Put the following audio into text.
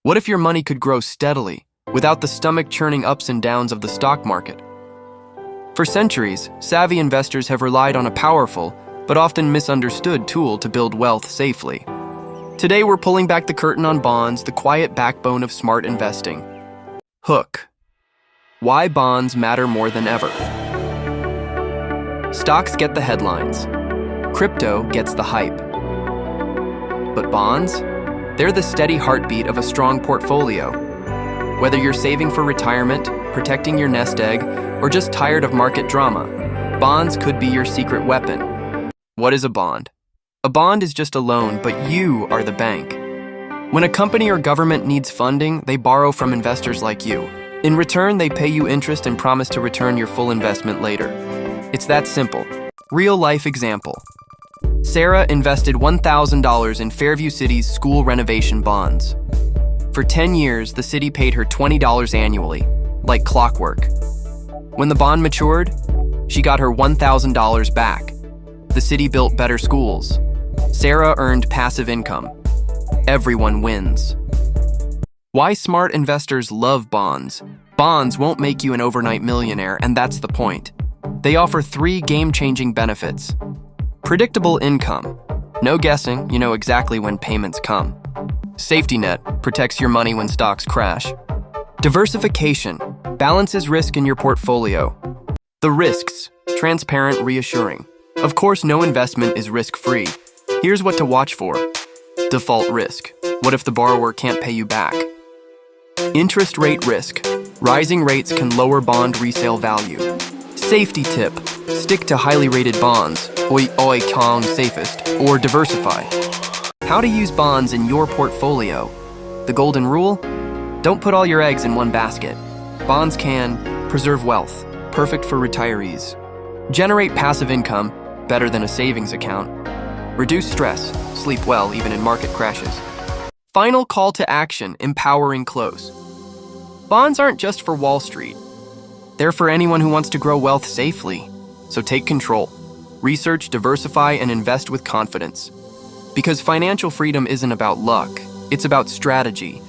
What if your money could grow steadily, without the stomach-churning ups and downs of the stock market? For centuries, savvy investors have relied on a powerful, but often misunderstood tool to build wealth safely. Today we're pulling back the curtain on bonds, the quiet backbone of smart investing. Hook. Why bonds matter more than ever. Stocks get the headlines. Crypto gets the hype. But bonds? They're the steady heartbeat of a strong portfolio. Whether you're saving for retirement, protecting your nest egg, or just tired of market drama, bonds could be your secret weapon. What is a bond? A bond is just a loan, but you are the bank. When a company or government needs funding, they borrow from investors like you. In return, they pay you interest and promise to return your full investment later. It's that simple. Real-life example. Sarah invested $1,000 in Fairview City's school renovation bonds. For 10 years, the city paid her $20 annually, like clockwork. When the bond matured, she got her $1,000 back. The city built better schools. Sarah earned passive income. Everyone wins. Why smart investors love bonds? Bonds won't make you an overnight millionaire, and that's the point. They offer 3 game-changing benefits. Predictable income. No guessing, you know exactly when payments come. Safety net protects your money when stocks crash. Diversification balances risk in your portfolio. The risks, transparent, reassuring. Of course, no investment is risk-free. Here's what to watch for. Default risk. What if the borrower can't pay you back? Interest rate risk. Rising rates can lower bond resale value. Safety tip. Stick to highly rated bonds. Oi kong safest. Or diversify. How to use bonds in your portfolio. The golden rule? Don't put all your eggs in one basket. Bonds can preserve wealth, perfect for retirees. Generate passive income, better than a savings account. Reduce stress, sleep well even in market crashes. Final call to action, empowering close. Bonds aren't just for Wall Street. They're for anyone who wants to grow wealth safely. So take control. Research, diversify, and invest with confidence. Because financial freedom isn't about luck, it's about strategy.